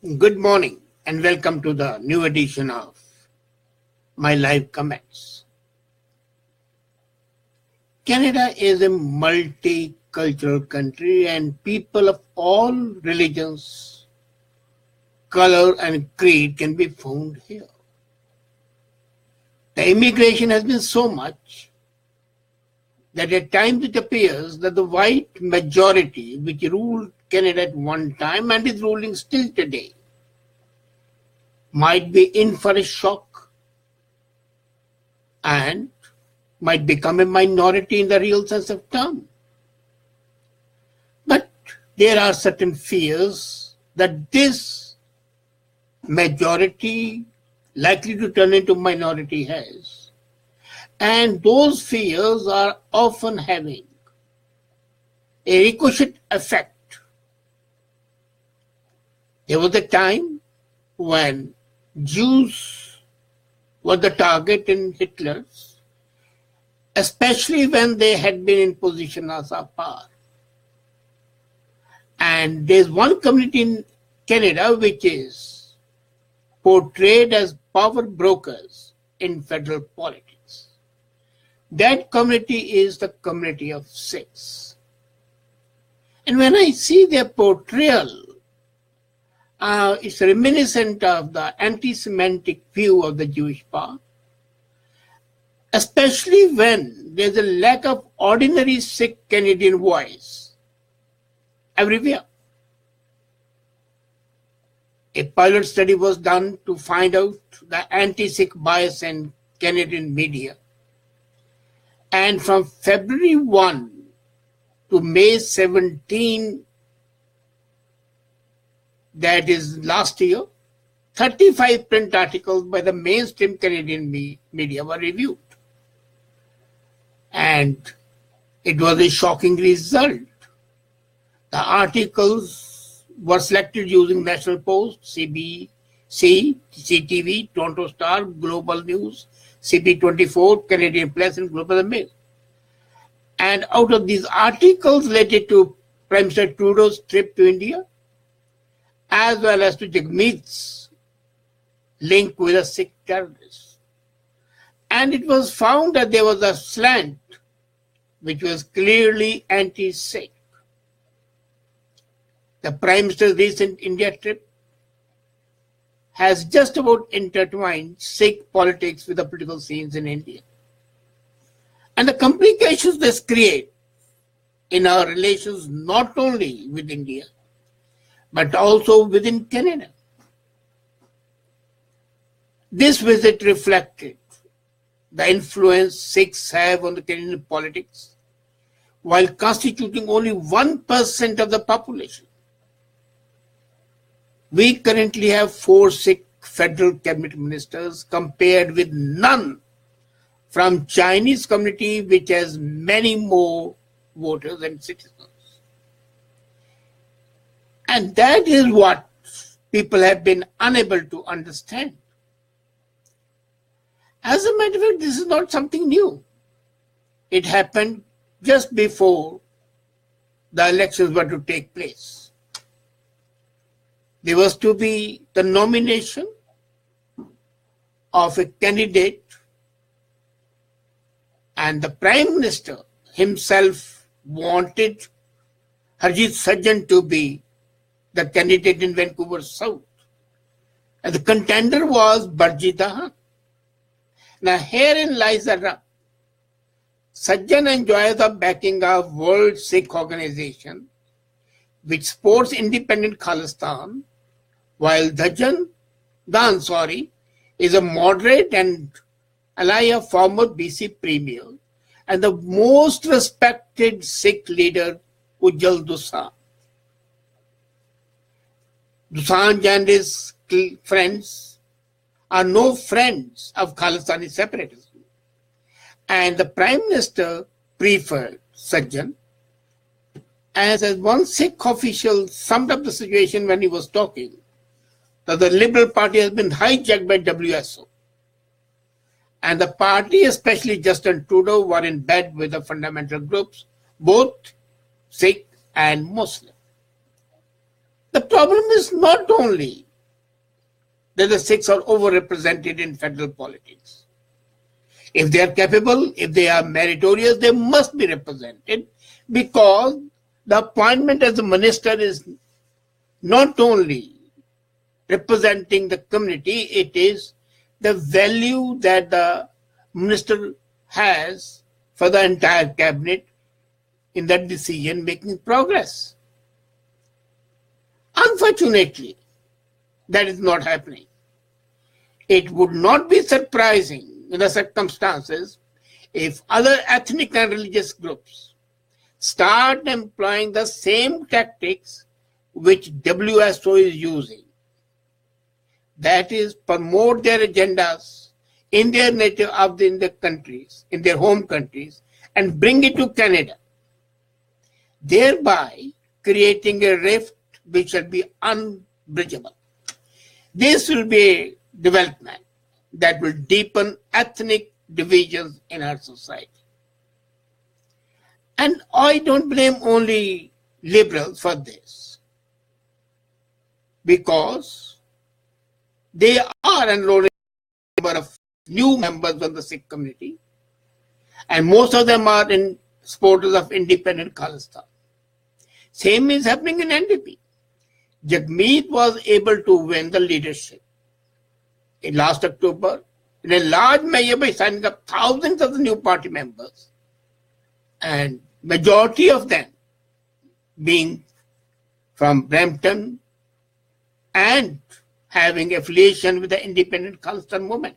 Good morning and welcome to the new edition of my live comments. Canada is a multicultural country and people of all religions, color and creed can be found here. The immigration has been so much that at times it appears that the white majority which ruled Canada at one time and is ruling still today might be in for a shock and might become a minority in the real sense of term. But there are certain fears that this majority likely to turn into minority has. And those fears are often having a ricochet effect. There was a time when Jews were the target in Hitler's, especially when they had been in position as of power. And there's one community in Canada which is portrayed as power brokers in federal politics. That community is the community of Sikhs. And when I see their portrayal, it's reminiscent of the anti-Semitic view of the Jewish power, especially when there's a lack of ordinary Sikh Canadian voice everywhere. A pilot study was done to find out the anti-Sikh bias in Canadian media. And from February 1 to May 17, that is last year, 35 print articles by the mainstream Canadian media were reviewed. And it was a shocking result. The articles were selected using National Post, CBC, CTV, Toronto Star, Global News, CP24, Canadian Press, and Global Mail. And out of these articles related to Prime Minister Trudeau's trip to India, as well as to Jagmeet's link with a Sikh terrorist. And it was found that there was a slant which was clearly anti-Sikh. The Prime Minister's recent India trip has just about intertwined Sikh politics with the political scenes in India. And the complications this creates in our relations not only with India, but also within Canada. This visit reflected the influence Sikhs have on the Canadian politics, while constituting only 1% of the population. We currently have 4 Sikh federal cabinet ministers compared with none from Chinese community, which has many more voters and citizens. And that is what people have been unable to understand. As a matter of fact, this is not something new. It happened just before the elections were to take place. There was to be the nomination of a candidate, and the Prime Minister himself wanted Harjit Sajjan to be the candidate in Vancouver South. And the contender was Barjit Dahan. Now herein lies the rub. Sajjan enjoys the backing of World Sikh Organization, which supports independent Khalistan, while Dahan is a moderate and ally of former BC Premier and the most respected Sikh leader Ujjal Dosanjh. Dosanjh and his friends are no friends of Khalistani separatism. And the Prime Minister preferred Sajjan. As one Sikh official summed up the situation when he was talking, that the Liberal Party has been hijacked by WSO. And the party, especially Justin Trudeau, were in bed with the fundamental groups, both Sikh and Muslim. The problem is not only that the Sikhs are overrepresented in federal politics. If they are capable, if they are meritorious, they must be represented, because the appointment as a minister is not only representing the community, it is the value that the minister has for the entire cabinet in that decision-making progress. Unfortunately, that is not happening. It would not be surprising in the circumstances if other ethnic and religious groups start employing the same tactics which WSO is using. That is, promote their agendas in their native, in their countries, in their home countries, and bring it to Canada, thereby creating a rift which shall be unbridgeable. This will be a development that will deepen ethnic divisions in our society. And I don't blame only liberals for this, because they are enrolling a number of new members of the Sikh community, and most of them are in supporters of independent Khalistan. Same is happening in NDP. Jagmeet was able to win the leadership in last October in a large measure by signing up thousands of the new party members, and majority of them being from Brampton and having affiliation with the independent Khalistan movement.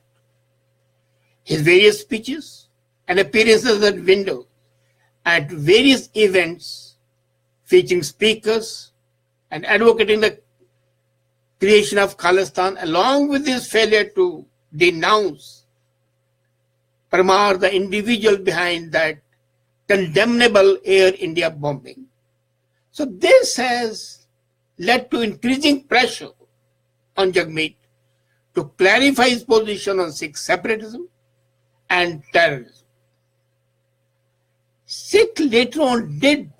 His various speeches and appearances at window at various events featuring speakers and advocating the creation of Khalistan, along with his failure to denounce Parmar, the individual behind that condemnable Air India bombing. So this has led to increasing pressure on Jagmeet to clarify his position on Sikh separatism and terrorism. Sikh later on did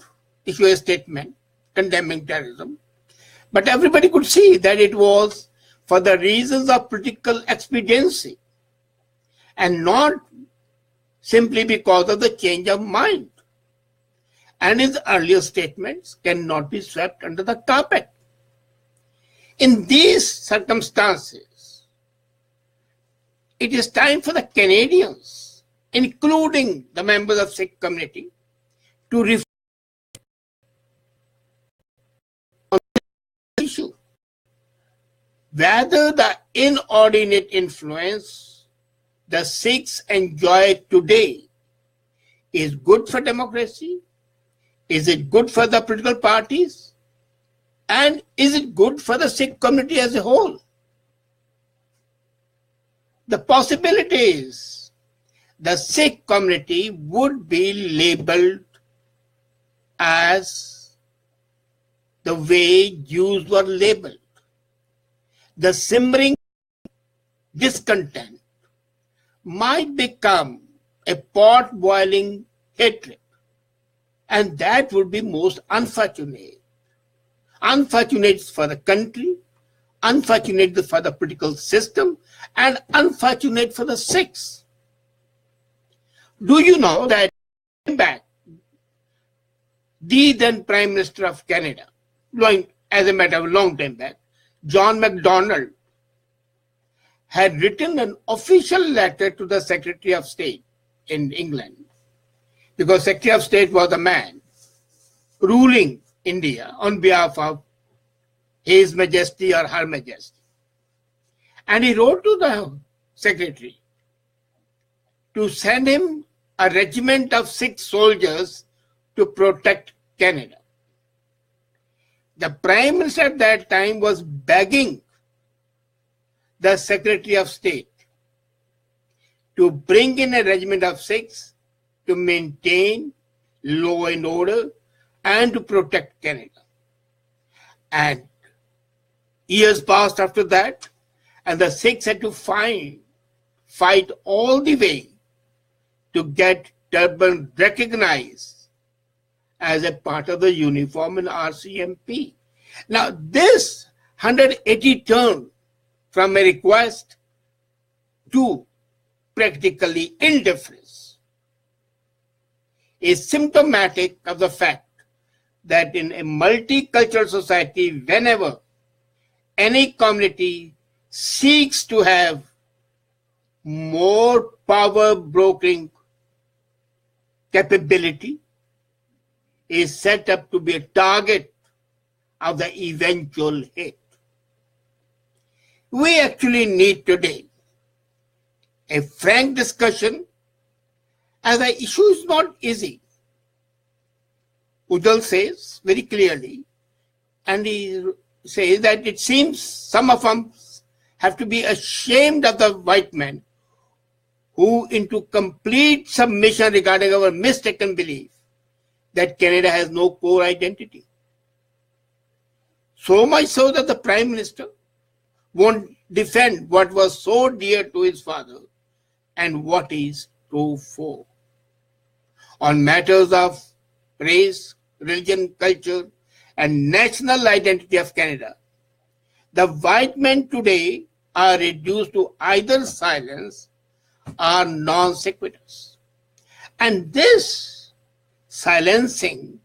issue a statement condemning terrorism, but everybody could see that it was for the reasons of political expediency and not simply because of the change of mind. And his earlier statements cannot be swept under the carpet. In these circumstances, it is time for the Canadians, including the members of Sikh community, to reflect on this issue. Whether the inordinate influence the Sikhs enjoy today is good for democracy, is it good for the political parties, and is it good for the Sikh community as a whole? The possibility is the Sikh community would be labeled as the way Jews were labeled. The simmering discontent might become a pot-boiling hatred, and that would be most unfortunate. Unfortunate for the country, unfortunate for the political system, and unfortunate for the Sikhs. Do you know that back, the then Prime Minister of Canada, as a matter of a long time back, John MacDonald, had written an official letter to the Secretary of State in England, because Secretary of State was a man ruling India on behalf of His Majesty or Her Majesty. And he wrote to the Secretary to send him a regiment of Sikh soldiers to protect Canada. The Prime Minister at that time was begging the Secretary of State to bring in a regiment of Sikhs to maintain law and order and to protect Canada. And years passed after that, and the Sikhs had to fight all the way to get turban recognized as a part of the uniform in RCMP. Now, this 180 turn from a request to practically indifference is symptomatic of the fact that in a multicultural society, whenever any community seeks to have more power brokering capability, is set up to be a target of the eventual hate. We actually need today a frank discussion, as the issue is not easy. Udal says very clearly, and he says that it seems some of us have to be ashamed of the white men who, into complete submission regarding our mistaken belief that Canada has no core identity. So much so that the Prime Minister won't defend what was so dear to his father and what he strove for. On matters of race, religion, culture, and national identity of Canada, the white men today are reduced to either silence or non sequiturs. And this silencing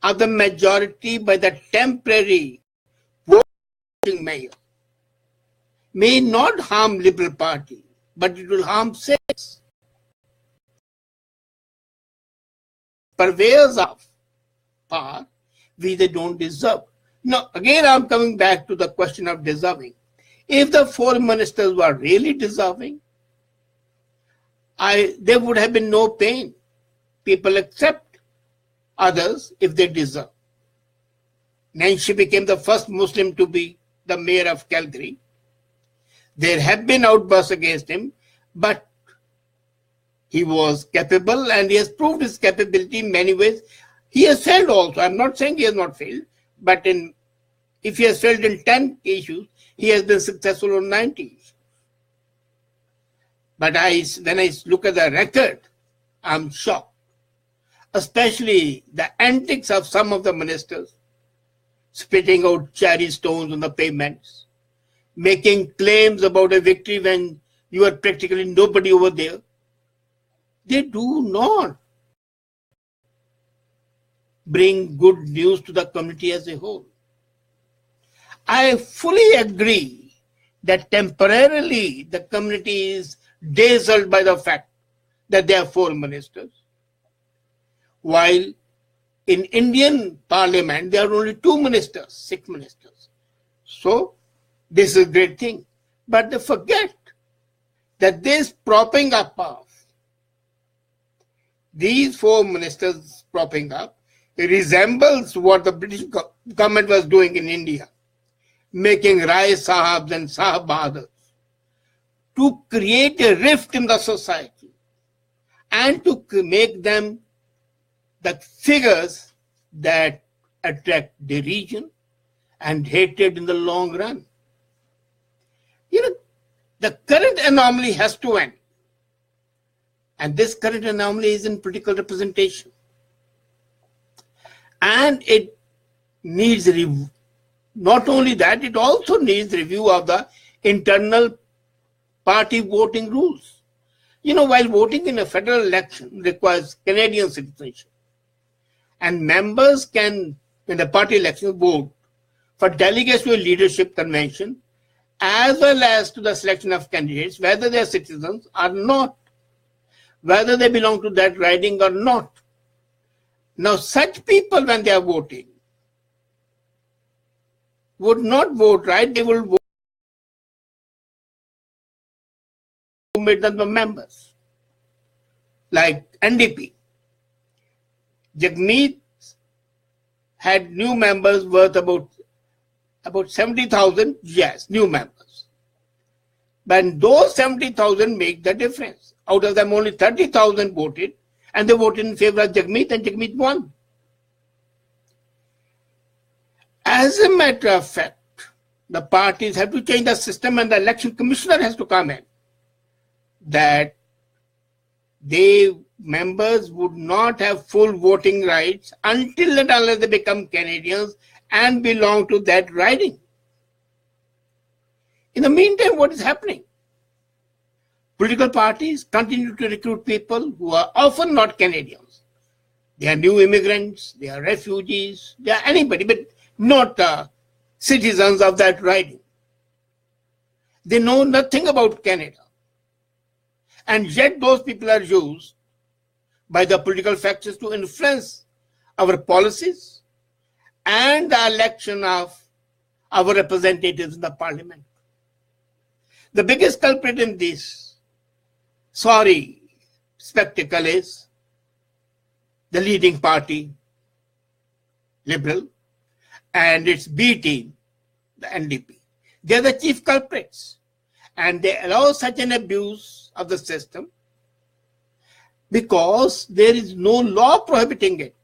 of the majority by the temporary voting mayor may not harm Liberal Party, but it will harm Sikhs. Purveyors of power which they don't deserve. Now, again, I'm coming back to the question of deserving. If the four ministers were really deserving, there would have been no pain. People accept others if they deserve. Nancy became the first Muslim to be the mayor of Calgary. There have been outbursts against him, but he was capable and he has proved his capability in many ways. He has failed also. I'm not saying he has not failed, but if he has failed in 10 issues, he has been successful on 90 issues. But when I look at the record, I'm shocked. Especially the antics of some of the ministers, spitting out cherry stones on the pavements, making claims about a victory when you are practically nobody over there. They do not bring good news to the community as a whole. I fully agree that temporarily the community is dazzled by the fact that there are four ministers, while in Indian Parliament there are only two ministers, Sikh ministers. So this is a great thing. But they forget that this propping up of these four ministers propping up resembles what the British government was doing in India, making Rai Sahabs and Sahab Bahadurs to create a rift in the society and to make them the figures that attract derision and hatred in the long run. The current anomaly has to end. And this current anomaly is in political representation. And it needs review. Not only that, it also needs review of the internal party voting rules. While voting in a federal election requires Canadian citizenship, and members can, in the party election, vote for delegates to a leadership convention, as well as to the selection of candidates, whether they are citizens or not, whether they belong to that riding or not. Now, such people, when they are voting, would not vote, right? They will vote who made them the members, like NDP. Jagmeet had new members worth about 70,000, yes, new members. But those 70,000 make the difference. Out of them, only 30,000 voted, and they voted in favor of Jagmeet, and Jagmeet won. As a matter of fact, the parties have to change the system, and the election commissioner has to come in, that members would not have full voting rights until and unless they become Canadians and belong to that riding. In the meantime, what is happening? Political parties continue to recruit people who are often not Canadians. They are new immigrants, they are refugees, they are anybody, but not citizens of that riding. They know nothing about Canada. And yet those people are used by the political factions to influence our policies and the election of our representatives in the parliament. The biggest culprit in this sorry spectacle is the leading party, Liberal, and its B team, the NDP. They are the chief culprits, and they allow such an abuse of the system because there is no law prohibiting it.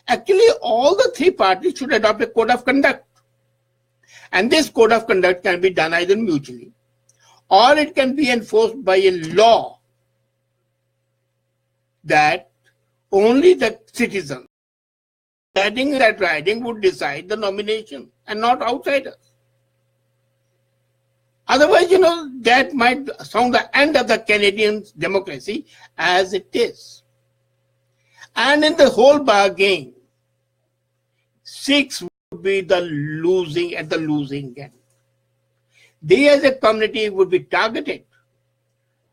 Actually, all the three parties should adopt a code of conduct. And this code of conduct can be done either mutually or it can be enforced by a law that only the citizens riding that riding would decide the nomination and not outsiders. Otherwise, that might sound the end of the Canadian democracy as it is. And in the whole bargain, Sikhs would be the losing end. They as a community would be targeted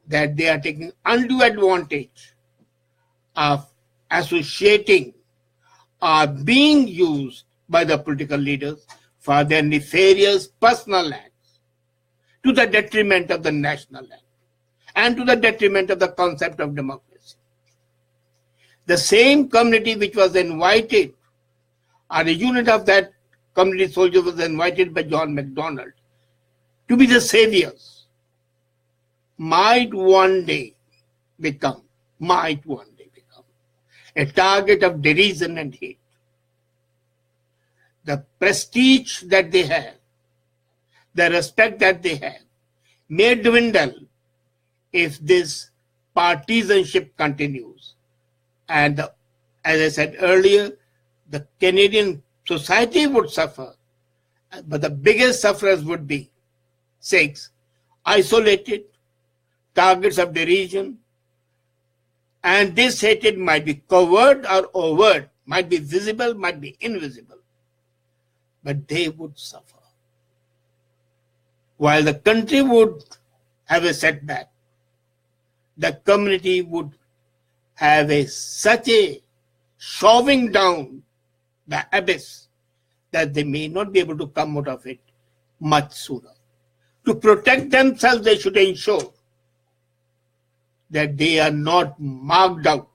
that they are taking undue advantage of associating or being used by the political leaders for their nefarious personal acts to the detriment of the national act and to the detriment of the concept of democracy. The same community which was invited, or a unit of that community soldier was invited by John MacDonald to be the saviors, might one day become a target of derision and hate. The prestige that they have, the respect that they have, may dwindle if this partisanship continues. And as I said earlier, the Canadian society would suffer, but the biggest sufferers would be Sikhs, isolated, targets of derision, and this hatred might be covert or overt, might be visible, might be invisible, but they would suffer. While the country would have a setback, the community would have such a shoving down the abyss that they may not be able to come out of it much sooner. To protect themselves, they should ensure that they are not marked out.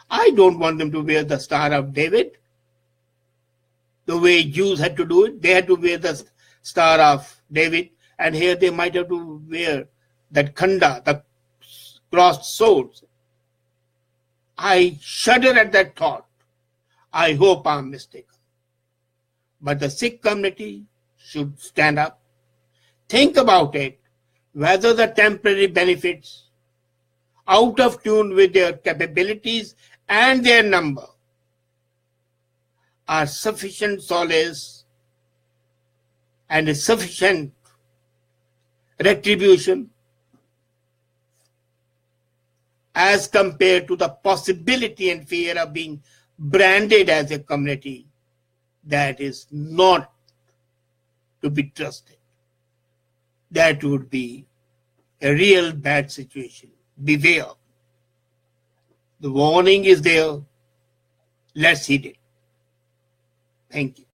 I don't want them to wear the Star of David the way Jews had to do it. They had to wear the Star of David, and here they might have to wear that khanda, the crossed swords. I shudder at that thought. I hope I'm mistaken. But the Sikh community should stand up, think about it, whether the temporary benefits out of tune with their capabilities and their number are sufficient solace and a sufficient retribution as compared to the possibility and fear of being branded as a community that is not to be trusted. That would be a real bad situation. Beware. The warning is there. Let's heed it. Thank you.